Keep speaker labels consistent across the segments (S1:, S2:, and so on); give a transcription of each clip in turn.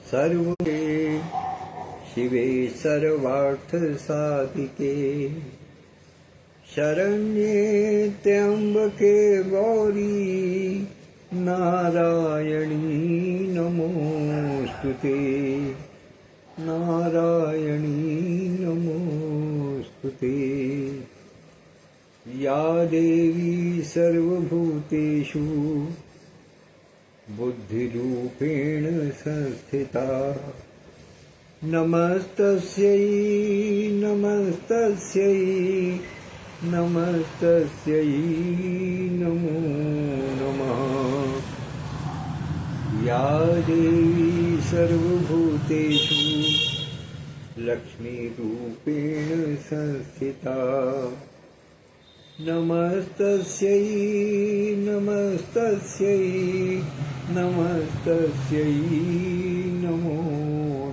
S1: सर्वे शिवे सर्वार्थ साधिके शरण्ये त्र्यंबके गौरी नारायणी नमोस्तुते नारायणी नमोस्तुते। या देवी सर्वभूतेषु बुद्धिरूपेण संस्थिता नमस्तस्यै नमस्तस्यै नमस्तस्यै नमो नमः। या देवी सर्वभूतेषु लक्ष्मीरूपेण संस्थिता नमस्तस्यै नमस्तस्यै नमस्तस्यै नमो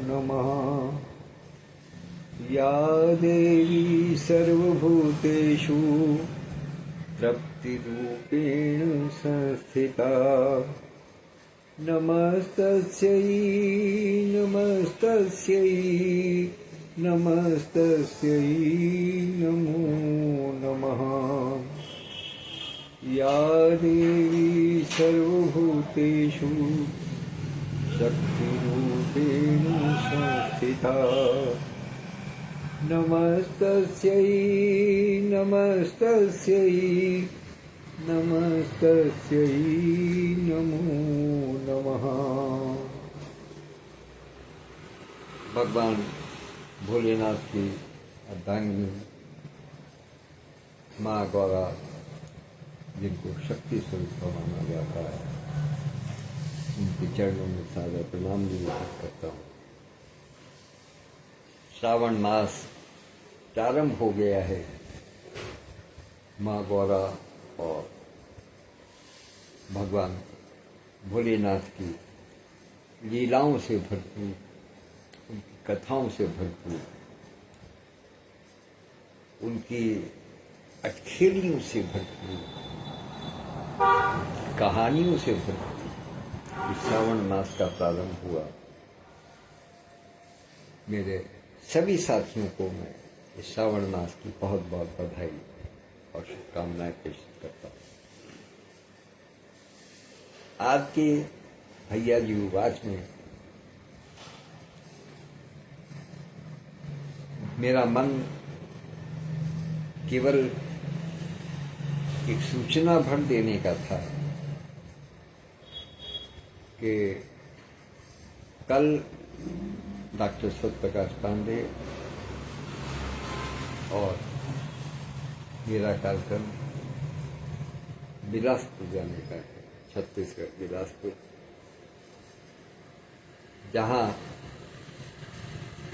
S1: नमः। या देवी सर्वभूतेषु तृप्तिरूपेण संस्थिता नमस्तस्यै नमस्तस्यै नमस्तस्यै नमो नमः। या देवी सर्वभूतेषु शक्तिरूपेण संस्थिता नमस्तस्यै नमस्तस्यै नमस्तस्यै नमो नमः। भगवान भोलेनाथ की अर्धांगिनी माँ गौरा, जिनको शक्ति स्वरूप माना जाता है, उनके चरणों में सादर प्रणाम भी करता हूँ। श्रावण मास प्रारंभ हो गया है। माँ गौरा और भगवान भोलेनाथ की लीलाओं से भरपूर, उनकी कथाओं से भरपूर, उनकी अटखेलियों से भरपूर, कहानियों से भरपूर इस श्रावण मास का प्रारंभ हुआ। मेरे सभी साथियों को मैं इस श्रावण मास की बहुत बहुत बधाई और शुभकामनाएं प्रेषित करता हूँ। आज के भैया जी उवाच में मेरा मन केवल एक सूचना भर देने का था कि कल डॉक्टर सत्यप्रकाश पांडे और मेरा कार्यक्रम बिलासपुर जाने का है, छत्तीसगढ़ बिलासपुर, जहां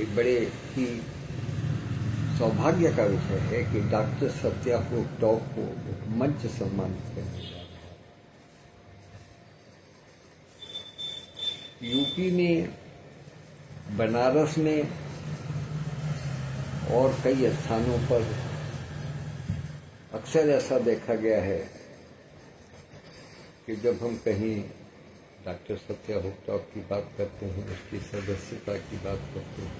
S1: एक बड़े ही सौभाग्य का विषय है कि डॉक्टर सत्या को टॉप को मंच सम्मानित करने का। यूपी में, बनारस में और कई स्थानों पर अक्सर ऐसा देखा गया है कि जब हम कहीं डॉक्टर सत्या हुक्टॉप की बात करते हैं, उसकी सदस्यता की बात करते हैं,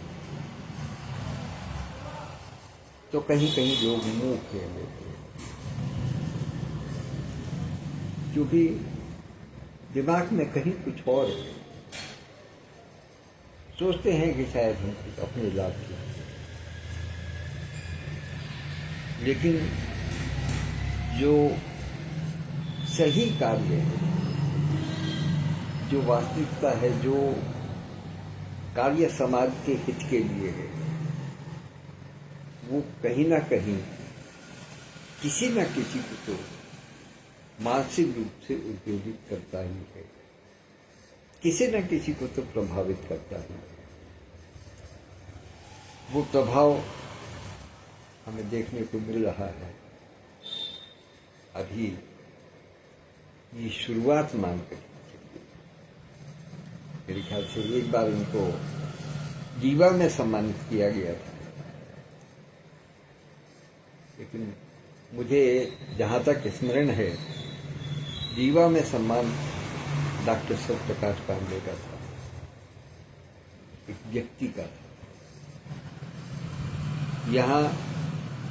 S1: तो कहीं कहीं लोग मुंह फेर लेते हैं, क्योंकि दिमाग में कहीं कुछ और है। सोचते हैं कि शायद हम कुछ अपने लाभ के, लेकिन जो सही कार्य है, जो वास्तविकता है, जो कार्य समाज के हित के लिए है, वो कहीं ना कहीं किसी न किसी को तो मानसिक रूप से उद्वेलित करता ही है, किसी न किसी को तो प्रभावित करता ही है। वो प्रभाव हमें देखने को मिल रहा है। अभी ये शुरुआत मानकर मेरे ख्याल से एक बार उनको जीवा में सम्मानित किया गया था, लेकिन मुझे जहाँ तक स्मरण है जीवा में सम्मान डॉक्टर सत्यप्रकाश पांडे का था। एक व्यक्ति का। यहाँ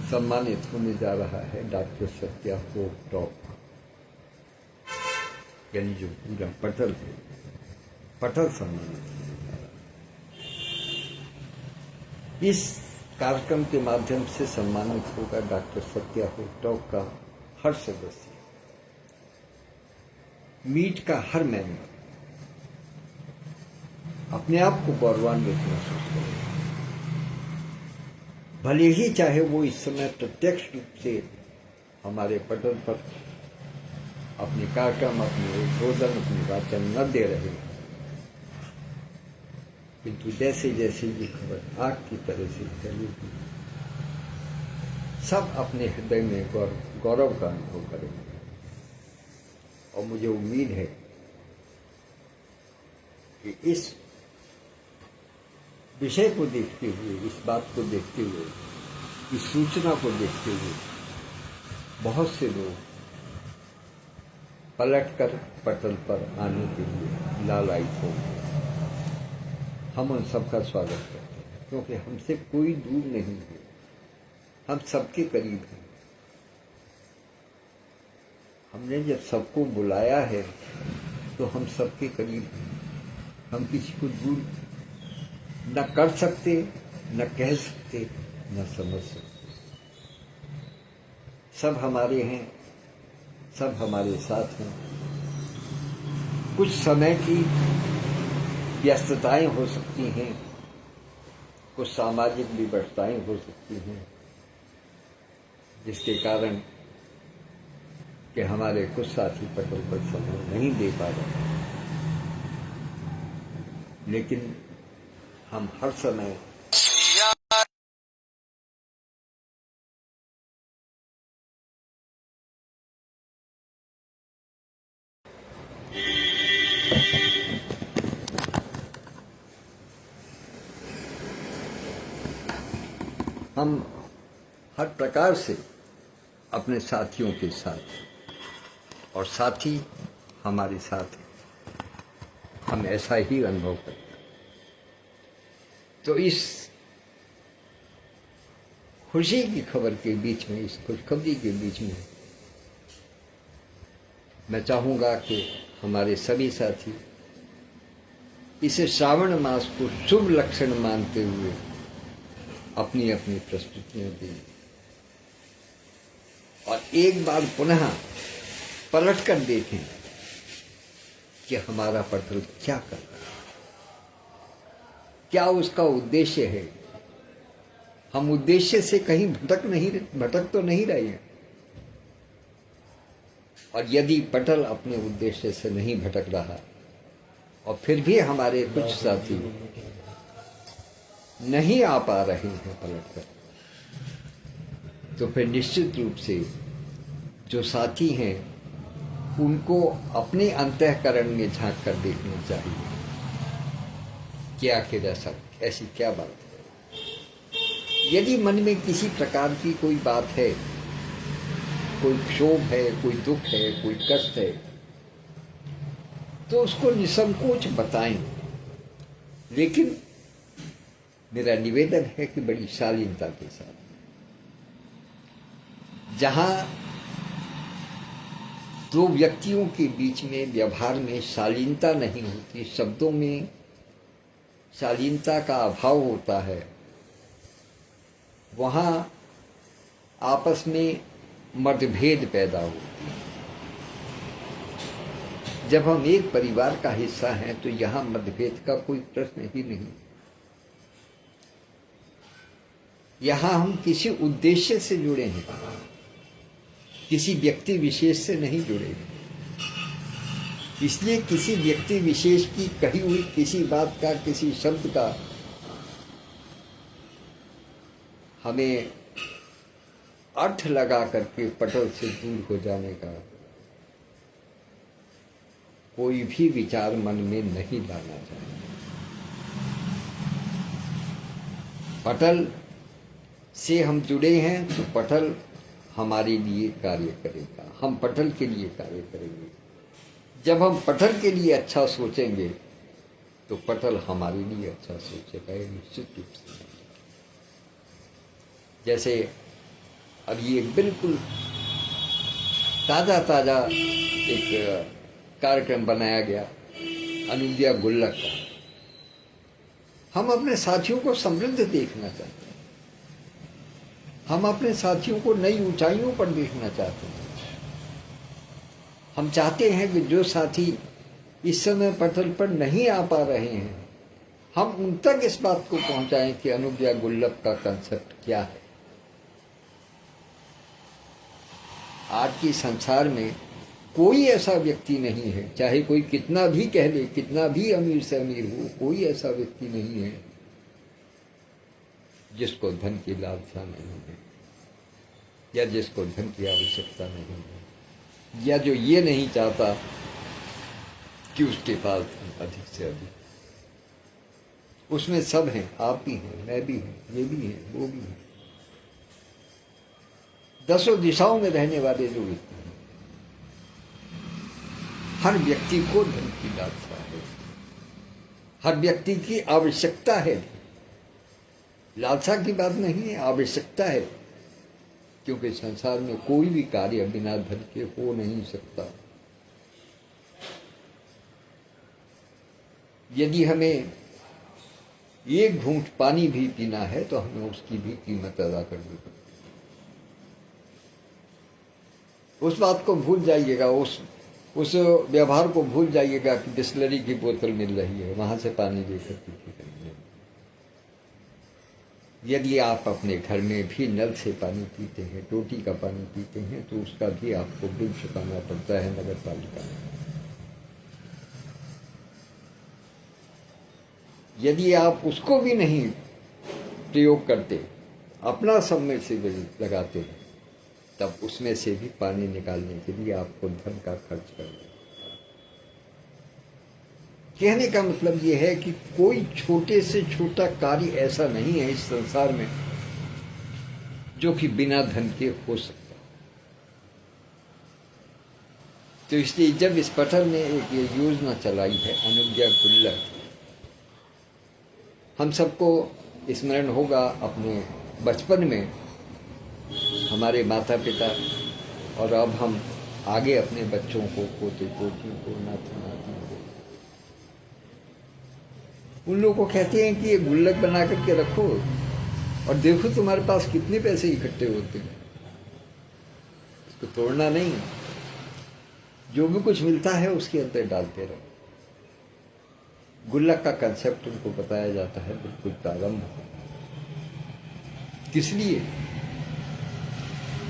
S1: सम्मानित होने जा रहा है डॉक्टर सत्या होप टॉप, यानी जो पूरा पटल है, पटल सम्मानित होने जा रहा है। इस कार्यक्रम के माध्यम से सम्मानित होगा डॉक्टर सत्या होप टॉप का हर सदस्य, मीट का हर मेंबर अपने आप को गौरवान्वित महसूस करेगा। भले ही चाहे वो इस समय प्रत्यक्ष रूप से हमारे पटल पर अपने कार्यक्रम, अपने उद्बोधन, अपनी वाचन न दे रहे हैं, किंतु जैसे जैसे ये खबर आग की तरह से फैलेगी, सब अपने हृदय में गौरव का अनुभव करेंगे। और मुझे उम्मीद है कि इस विषय को देखते हुए, इस बात को देखते हुए, इस सूचना को देखते हुए बहुत से लोग पलटकर पटल पर आने के लिए लालायित होंगे। हम उन सबका स्वागत करते हैं, क्योंकि हमसे कोई दूर नहीं है, हम सबके करीब हैं। हमने जब सबको बुलाया है तो हम सबके करीब हैं। हम किसी को दूर न कर सकते, न कह सकते, न समझ सकते। सब हमारे हैं, सब हमारे साथ हैं। कुछ समय की व्यस्तताएं हो सकती हैं, कुछ सामाजिक विवशताएं हो सकती हैं, जिसके कारण कि हमारे कुछ साथी पटल पर समय नहीं दे पा रहे, लेकिन हम हर समय हम हर प्रकार से अपने साथियों के साथ, और साथी हमारे साथ हैं, हम ऐसा ही अनुभव करते हैं। तो इस खुशी की खबर के बीच में, इस खुशखबरी के बीच में मैं चाहूँगा कि हमारे सभी साथी इसे श्रावण मास को शुभ लक्षण मानते हुए अपनी अपनी प्रस्तुतियां दें, और एक बार पुनः पलट कर देखें कि हमारा पटल क्या कर रहा है, क्या उसका उद्देश्य है। हम उद्देश्य से कहीं भटक तो नहीं रहे हैं। और यदि पटल अपने उद्देश्य से नहीं भटक रहा और फिर भी हमारे कुछ साथी नहीं आ पा रहे हैं पलटकर, तो फिर निश्चित रूप से जो साथी हैं उनको अपने अंतःकरण में झांक कर देखना चाहिए कि आखिर ऐसी क्या बात है। यदि मन में किसी प्रकार की कोई बात है, कोई क्षोभ है, कोई दुख है, कोई कष्ट है, तो उसको निसंकोच बताएं। लेकिन मेरा निवेदन है कि बड़ी शालीनता के साथ, जहां दो व्यक्तियों के बीच में व्यवहार में शालीनता नहीं होती, शब्दों में शालीनता का अभाव होता है, वहां आपस में मतभेद पैदा होते हैं। जब हम एक परिवार का हिस्सा हैं तो यहां मतभेद का कोई प्रश्न ही नहीं। यहां हम किसी उद्देश्य से जुड़े हैं, किसी व्यक्ति विशेष से नहीं जुड़े। इसलिए किसी व्यक्ति विशेष की कही हुई किसी बात का, किसी शब्द का हमें अर्थ लगा करके पटल से दूर हो जाने का कोई भी विचार मन में नहीं लाना चाहिए। पटल से हम जुड़े हैं तो पटल हमारे लिए कार्य करेगा, हम पटल के लिए कार्य करेंगे। जब हम पटल के लिए अच्छा सोचेंगे तो पटल हमारे लिए अच्छा सोचेगा, ये निश्चित रूप से। जैसे अभी एक बिल्कुल ताज़ा ताज़ा एक कार्यक्रम बनाया गया अनुद्या गुल्लक का। हम अपने साथियों को समृद्ध देखना चाहते हैं, हम अपने साथियों को नई ऊंचाइयों पर देखना चाहते हैं। हम चाहते हैं कि जो साथी इस समय पटल पर नहीं आ पा रहे हैं, हम उन तक इस बात को पहुंचाएं कि अनुद्या गुल्लक का कंसेप्ट क्या है। आज के संसार में कोई ऐसा व्यक्ति नहीं है, चाहे कोई कितना भी कह ले, कितना भी अमीर से अमीर हो, कोई ऐसा व्यक्ति नहीं है जिसको धन की लालसा नहीं है, या जिसको धन की आवश्यकता नहीं है, या जो ये नहीं चाहता कि उसके पास अधिक से अधिक। उसमें सब हैं, आप भी हैं, मैं भी हूं, ये भी है, वो भी है। दसों दिशाओं में रहने वाले जो व्यक्ति हैं, हर व्यक्ति को धन की लालसा है, हर व्यक्ति की आवश्यकता है। लालसा की बात नहीं है, आवश्यकता है, क्योंकि संसार में कोई भी कार्य बिना धन के हो नहीं सकता। यदि हमें एक घूंट पानी भी पीना है तो हमें उसकी भी कीमत अदा करनी पड़ती। उस बात को भूल जाइएगा, उस व्यवहार को भूल जाइएगा कि बिस्लरी की बोतल मिल रही है, वहां से पानी लेकर पीते रहेंगे। यदि आप अपने घर में भी नल से पानी पीते हैं, टोटी का पानी पीते हैं, तो उसका भी आपको बिल चुकाना पड़ता है नगर पालिका में। यदि आप उसको भी नहीं प्रयोग करते, अपना सबमर्सिबल लगाते हैं, तब उसमें से भी पानी निकालने के लिए आपको धन का खर्च करना है। कहने का मतलब यह है कि कोई छोटे से छोटा कार्य ऐसा नहीं है इस संसार में जो कि बिना धन के हो सकता। तो इसलिए जब इस पटल ने एक ये योजना चलाई है अनुज्ञा गुल्लक, हम सबको स्मरण होगा अपने बचपन में हमारे माता पिता, और अब हम आगे अपने बच्चों को, पोते पोतियों को, नाती नातियों को, उन लोगों को कहते हैं कि ये गुल्लक बना करके रखो और देखो तुम्हारे पास कितने पैसे इकट्ठे होते हैं। इसको तोड़ना नहीं, जो भी कुछ मिलता है उसके अंदर डालते रहो। गुल्लक का कंसेप्ट उनको बताया जाता है बिल्कुल प्रारंभ, किस लिए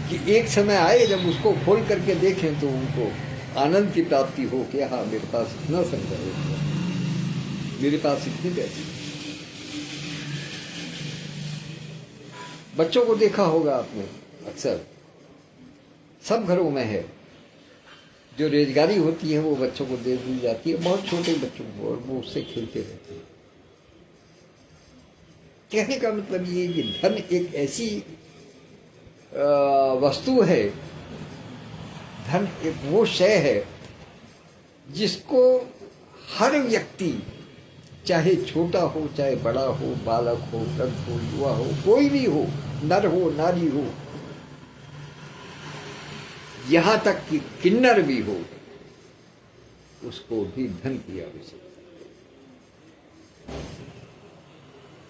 S1: कि एक समय आए जब उसको खोल करके देखें तो उनको आनंद की प्राप्ति हो कि हाँ मेरे पास इतना संग्रह है, मेरे पास इतनी पैसे। बच्चों को देखा होगा आपने, अक्सर सब घरों में है, जो रोजगारी होती है वो बच्चों को दे दी जाती है, बहुत छोटे बच्चों को, और वो उससे खेलते रहते हैं। कहने का मतलब ये कि धन एक ऐसी वस्तु है, धन एक वो शय है जिसको हर व्यक्ति, चाहे छोटा हो चाहे बड़ा हो, बालक हो, वृद्ध हो, युवा हो, कोई भी हो, नर हो नारी हो, यहां तक कि किन्नर भी हो, उसको भी धन की आवश्यकता।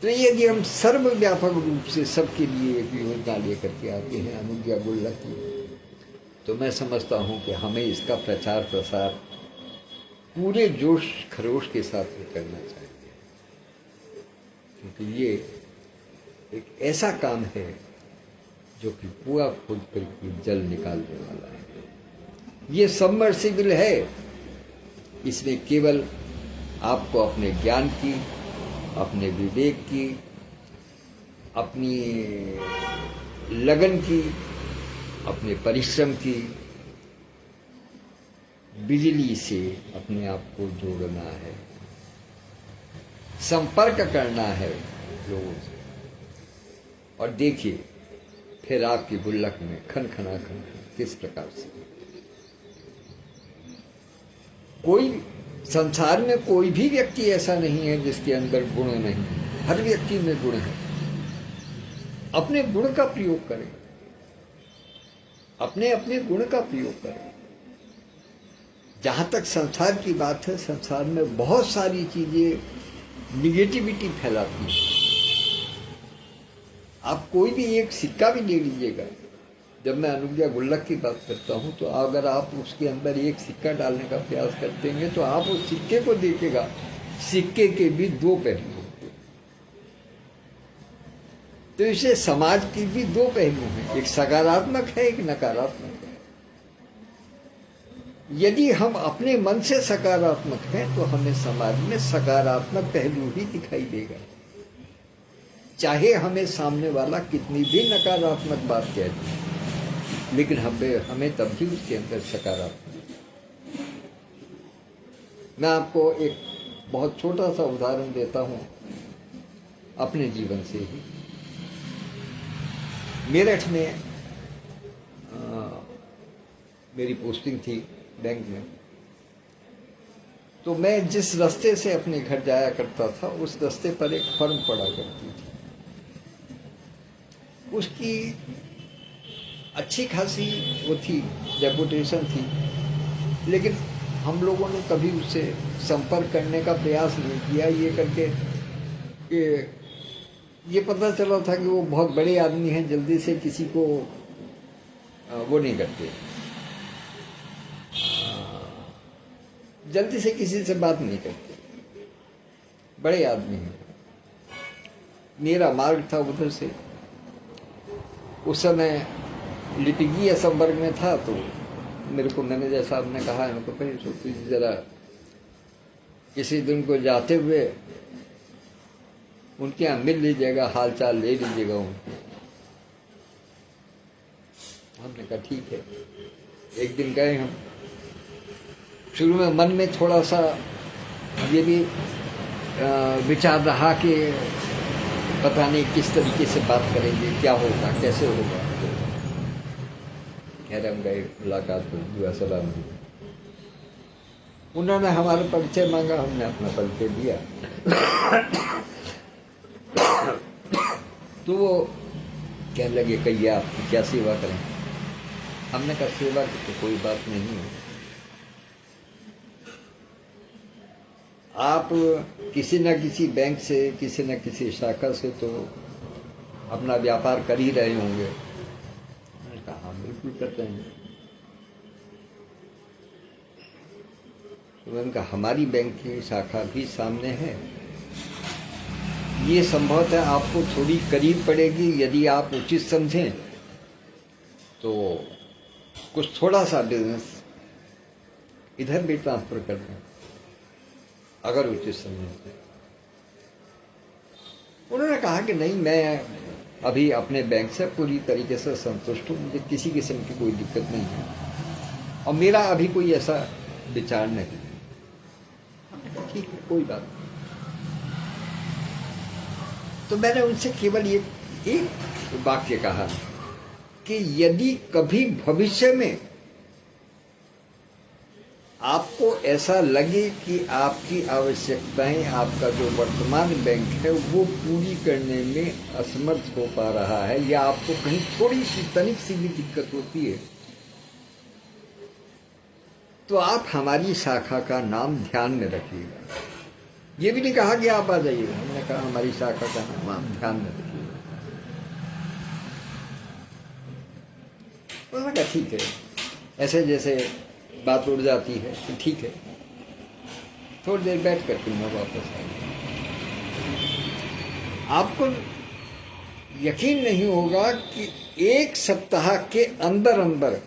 S1: तो यदि हम सर्वव्यापक रूप से सबके लिए एक योजना लेकर के आते हैं अनुज्ञा गुल्लक की, तो मैं समझता हूं कि हमें इसका प्रचार प्रसार पूरे जोश खरोश के साथ में करना चाहिए, क्योंकि ये एक ऐसा काम है जो कि कुआं खोद करके जल निकालने वाला है। ये सबमर्सिबल है, इसमें केवल आपको अपने ज्ञान की, अपने विवेक की, अपनी लगन की, अपने परिश्रम की, बिजली से अपने आप को जोड़ना है, संपर्क करना है लोगों से, और देखिए फिर आपकी गुल्लक में खन खना खन किस प्रकार से कोई संसार में कोई भी व्यक्ति ऐसा नहीं है जिसके अंदर गुण नहीं है। हर व्यक्ति में गुण है। अपने गुण का प्रयोग करें, अपने अपने गुण का प्रयोग करें। जहां तक संसार की बात है, संसार में बहुत सारी चीजें निगेटिविटी फैलाती हैं। आप कोई भी एक सिक्का भी ले लीजिएगा, जब मैं अनुज्ञा गुल्लक की बात करता हूं, तो अगर आप उसके अंदर एक सिक्का डालने का प्रयास करते हैं तो आप उस सिक्के को देखिएगा, सिक्के के भी दो पहलू होते हैं। तो इसे समाज की भी दो पहलू हैं, एक सकारात्मक है, एक नकारात्मक है। यदि हम अपने मन से सकारात्मक हैं तो हमें समाज में सकारात्मक पहलू ही दिखाई देगा, चाहे हमें सामने वाला कितनी भी नकारात्मक बात कह दे, लेकिन हमें तब भी उसके अंदर सकारात्मक। मैं आपको एक बहुत छोटा सा उदाहरण देता हूं अपने जीवन से ही। मेरठ में मेरी पोस्टिंग थी बैंक में, तो मैं जिस रास्ते से अपने घर जाया करता था, उस रास्ते पर एक फर्म पड़ा करती थी। उसकी अच्छी खासी वो थी, रेपुटेशन थी, लेकिन हम लोगों ने कभी उससे संपर्क करने का प्रयास नहीं किया, ये करके ये पता चला था कि वो बहुत बड़े आदमी हैं, जल्दी से किसी को वो नहीं करते, जल्दी से किसी से बात नहीं करते, बड़े आदमी हैं। मेरा मार्ग था उधर से, उस समय लिपिकीय संपर्क में था, तो मेरे को मैनेजर साहब ने कहा, मेरे को तुझे जरा किसी दिन को जाते हुए उनके यहाँ मिल लीजिएगा, हाल चाल ले लीजिएगा उनके। हमने कहा ठीक है। एक दिन गए हम। शुरू में मन में थोड़ा सा ये भी विचार रहा कि पता नहीं किस तरीके से बात करेंगे, क्या होगा, कैसे होगा। खैर हम गए, मुलाकात हुई, दुआ सलाम हुई। उन्होंने हमारा परिचय मांगा, हमने अपना परिचय दिया। तो वो कहने लगे कहिए आपकी क्या सेवा करें। हमने कहा सेवा की तो कोई बात नहीं है, आप किसी न किसी बैंक से, किसी न किसी शाखा से तो अपना व्यापार कर ही रहे होंगे। मैंने कहा हाँ बिल्कुल करते हैं। तो मैंने कहा हमारी बैंक की शाखा भी सामने है, ये संभवतः आपको थोड़ी करीब पड़ेगी, यदि आप उचित समझें तो कुछ थोड़ा सा बिजनेस इधर भी ट्रांसफर कर दें, अगर उचित समझें। उन्होंने कहा कि नहीं, मैं अभी अपने बैंक से पूरी तरीके से संतुष्ट हूँ, मुझे किसी किस्म की कोई दिक्कत नहीं है और मेरा अभी कोई ऐसा विचार नहीं। हमने कहा ठीक है, कोई बात नहीं। तो मैंने उनसे केवल एक वाक्य कहा कि यदि कभी भविष्य में आपको ऐसा लगे कि आपकी आवश्यकताएं, आपका जो वर्तमान बैंक है वो पूरी करने में असमर्थ हो पा रहा है, या आपको कहीं थोड़ी सी तनिक सी भी दिक्कत होती है, तो आप हमारी शाखा का नाम ध्यान में रखिएगा। ये भी नहीं कहा कि आप आ जाइए, हमने कहा हमारी शाखा का नाम आप ध्यान में रखिएगा। उन्होंने कहा ठीक है। ऐसे जैसे बात उड़ जाती है तो ठीक है, थोड़ी देर बैठ कर फिर मैं वापस आ गया। आपको यकीन नहीं होगा कि एक सप्ताह के अंदर अंदर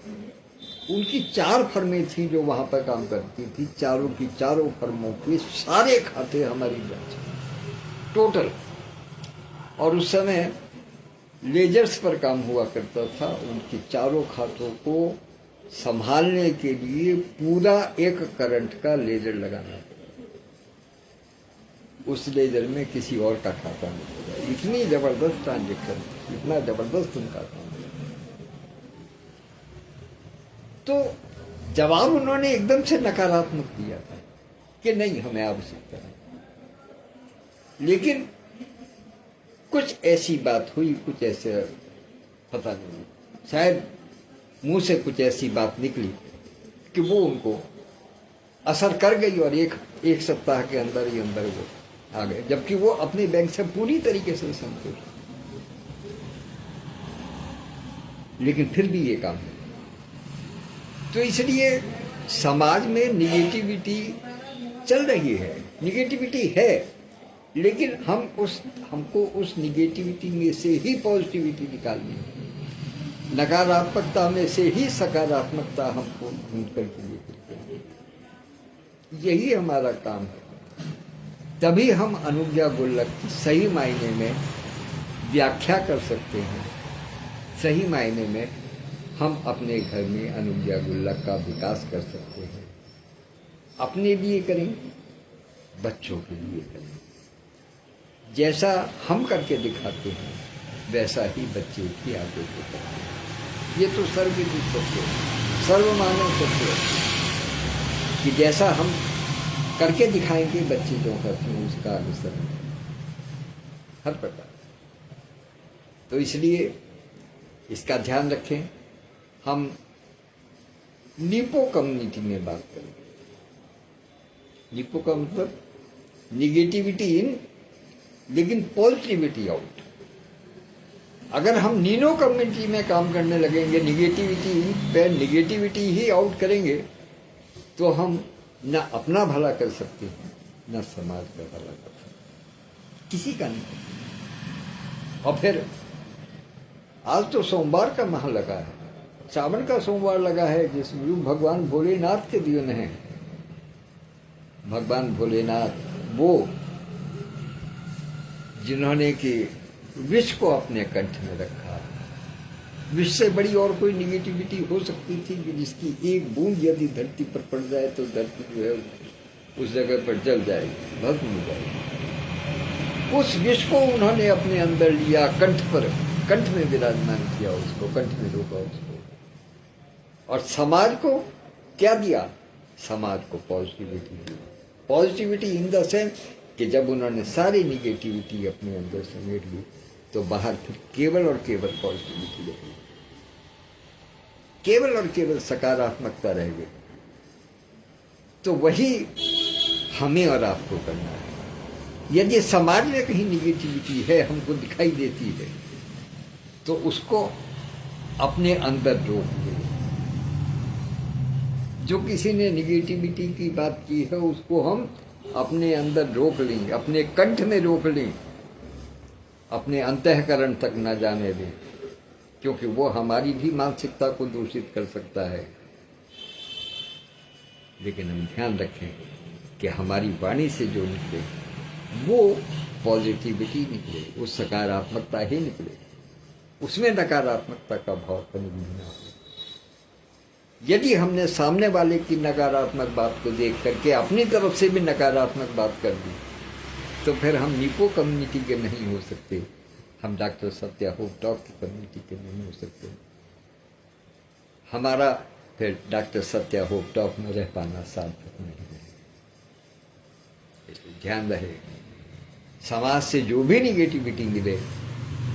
S1: उनकी 4 फर्में थी जो वहां पर काम करती थी, चारों की चारों फर्मों के सारे खाते हमारी जांच टोटल। और उस समय लेजर्स पर काम हुआ करता था, उनके चारों खातों को संभालने के लिए पूरा एक करंट का लेजर लगाना पड़ा। उस लेजर में किसी और का खाता नहीं होगा। इतनी जबरदस्त ट्रांजेक्शन, इतना जबरदस्त उनका काम। तो जवाब उन्होंने एकदम से नकारात्मक दिया था। कि नहीं हमें आवश्यकता नहीं। लेकिन कुछ ऐसी बात हुई, कुछ ऐसे पता नहीं, शायद मुंह से कुछ ऐसी बात निकली कि वो उनको असर कर गई और एक सप्ताह के अंदर ही अंदर वो आ गए, जबकि वो अपने बैंक से पूरी तरीके से संतुष्ट, लेकिन फिर भी ये काम है। तो इसलिए समाज में निगेटिविटी चल रही है, निगेटिविटी है, लेकिन हमको उस निगेटिविटी में से ही पॉजिटिविटी निकालनी है, नकारात्मकता में से ही सकारात्मकता हमको ढूंढ करके लेकर के, यही हमारा काम है। तभी हम अनुज्ञा गोलक की सही मायने में व्याख्या कर सकते हैं, सही मायने में हम अपने घर में अनुज्ञा गोलक का विकास कर सकते हैं। अपने लिए करेंगे, बच्चों के लिए करेंगे। जैसा हम करके दिखाते हैं वैसा ही बच्चे भी आगे को करते हैं। ये तो सर्वविदित सत्य है, सर्वमानव सत्य है कि जैसा हम करके दिखाएंगे बच्चे जो करते हैं उसका अनुसरण हर प्रकार। तो इसलिए इसका ध्यान रखें। हम नीपो कम्युनिटी में बात करेंगे। नीपो का मतलब निगेटिविटी इन, लेकिन पॉजिटिविटी आउट। अगर हम नीनो कम्युनिटी में काम करने लगेंगे, निगेटिविटी इन पे निगेटिविटी ही आउट करेंगे, तो हम न अपना भला कर सकते हैं, न समाज का भला कर सकते, किसी का नहीं। और फिर आज तो सोमवार का माह लगा है, सावन का सोमवार लगा है, जिसमें भगवान भोलेनाथ के दिन है। भगवान भोलेनाथ वो जिन्होंने कि विष को अपने कंठ में रखा। विष से बड़ी और कोई निगेटिविटी हो सकती थी कि जिसकी एक बूंद यदि धरती पर पड़ जाए तो धरती जो है उस जगह पर जल जाएगी, भस्म हो जाएगी। उस विष को उन्होंने अपने अंदर लिया, कंठ में विराजमान किया, उसको कंठ में रोका उसको। और समाज को क्या दिया? समाज को positivity the. Positivity in the sense कि जब उन्होंने सारी निगेटिविटी अपने अंदर समेट ली तो बाहर फिर केवल और केवल पॉजिटिविटी रही, केवल और केवल सकारात्मकता रह गई। तो वही हमें और आपको करना है। यदि समाज में कहीं निगेटिविटी है, हमको दिखाई देती है, तो उसको अपने अंदर रोक दे। जो किसी ने निगेटिविटी की बात की है उसको हम अपने अंदर रोक लें, अपने कंठ में रोक लें, अपने अंतःकरण तक न जाने दें, क्योंकि वो हमारी भी मानसिकता को दूषित कर सकता है। लेकिन हम ध्यान रखें कि हमारी वाणी से जो निकले वो पॉजिटिविटी निकले, वो सकारात्मकता ही निकले, उसमें नकारात्मकता का भाव कभी न हो। यदि हमने सामने वाले की नकारात्मक बात को देख करके अपनी तरफ से भी नकारात्मक बात कर दी तो फिर हम नीपो कम्युनिटी के नहीं हो सकते, हम डॉक्टर सत्या होप टॉक की कम्युनिटी के नहीं हो सकते। हमारा फिर डॉक्टर सत्या होप टॉक में रह पाना सार्थक नहीं है। इसलिए ध्यान रहे, समाज से जो भी निगेटिविटी मिले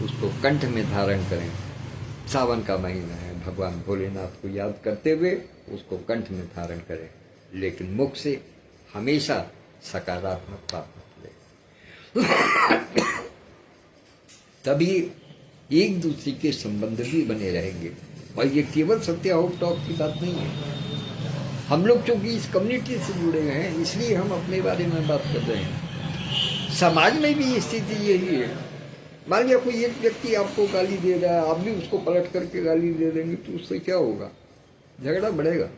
S1: उसको कंठ में धारण करें। सावन का महीना है, भगवान भोलेनाथ को याद करते हुए उसको कंठ में धारण करें, लेकिन मुख से हमेशा सकारात्मक बात निकले। तभी एक दूसरे के संबंध भी बने रहेंगे। और ये केवल सत्या होप टॉक की बात नहीं है। हम लोग चूंकि इस कम्युनिटी से जुड़े हुए हैं इसलिए हम अपने बारे में बात कर रहे हैं। समाज में भी स्थिति यही है। मान लिया कोई एक व्यक्ति आपको गाली दे रहा है, आप भी उसको पलट करके गाली दे देंगे तो उससे क्या होगा? झगड़ा बढ़ेगा।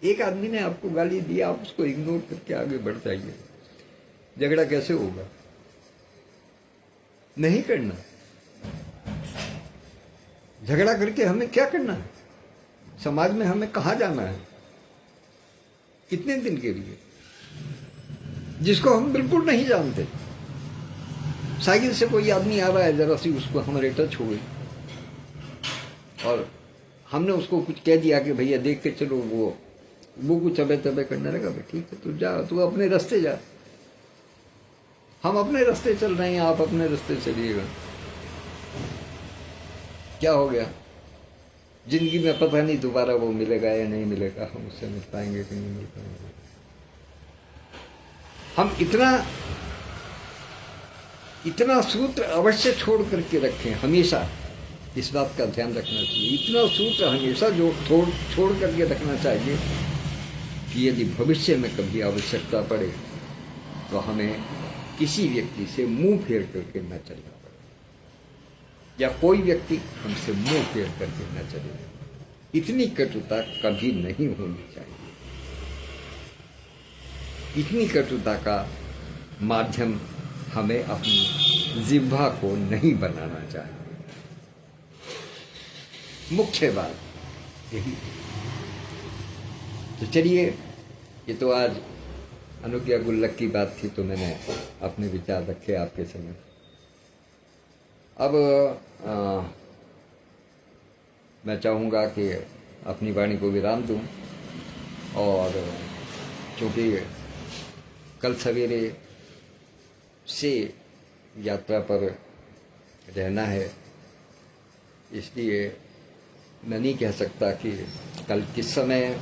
S1: एक आदमी ने आपको गाली दिया, आप उसको इग्नोर करके आगे बढ़ जाइए, झगड़ा कैसे होगा? नहीं करना। झगड़ा करके हमें क्या करना है? समाज में हमें कहाँ जाना है? कितने दिन के लिए? जिसको हम बिल्कुल नहीं जानते। साइकिल से कोई आदमी आ रहा है, जरा सी उसको हमारे टच हो गई और हमने उसको कुछ कह दिया कि भैया देख के चलो वो वो कुछ अबे तबे करने लगा, भाई ठीक है, तू जा, तू अपने रास्ते जा, हम अपने रास्ते चल रहे हैं, आप अपने रास्ते चलिएगा। क्या हो गया? जिंदगी में पता नहीं दोबारा वो मिलेगा या नहीं मिलेगा, हम उससे मिल पाएंगे कि नहीं मिल पाएंगे। हम इतना सूत्र अवश्य छोड़ करके रखें, हमेशा इस बात का ध्यान रखना चाहिए। इतना सूत्र हमेशा जो छोड़ करके रखना चाहिए कि यदि भविष्य में कभी आवश्यकता पड़े तो हमें किसी व्यक्ति से मुंह फेर करके न चलना पड़े, या कोई व्यक्ति हमसे मुंह फेर करके न चले। इतनी कटुता कभी नहीं होनी चाहिए। इतनी कटुता का माध्यम हमें अपनी जिह्वा को नहीं बनाना चाहिए। मुख्य बात यही है। तो चलिए, ये तो आज अनुज्ञा गुल्लक की बात थी, तो मैंने अपने विचार रखे आपके सामने। अब मैं चाहूँगा कि अपनी वाणी को विराम दूं, और चूँकि कल सवेरे से यात्रा पर रहना है, इसलिए मैं नहीं कह सकता कि कल किस समय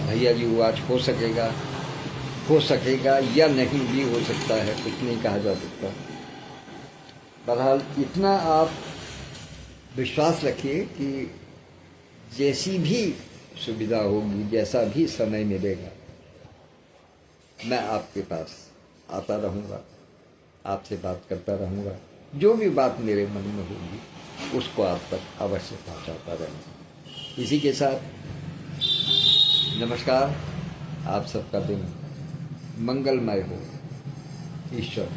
S1: भैया जी वो आज हो सकेगा या नहीं भी हो सकता है, कुछ नहीं कहा जा सकता। बहरहाल इतना आप विश्वास रखिए कि जैसी भी सुविधा होगी, जैसा भी समय मिलेगा, मैं आपके पास आता रहूँगा, आपसे बात करता रहूँगा। जो भी बात मेरे मन में होगी उसको आप तक अवश्य पहुँचाता रहूँगा। इसी के साथ नमस्कार। आप सबका दिन मंगलमय हो। ईश्वर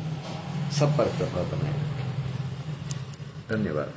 S1: सब पर कृपा बनाए। धन्यवाद।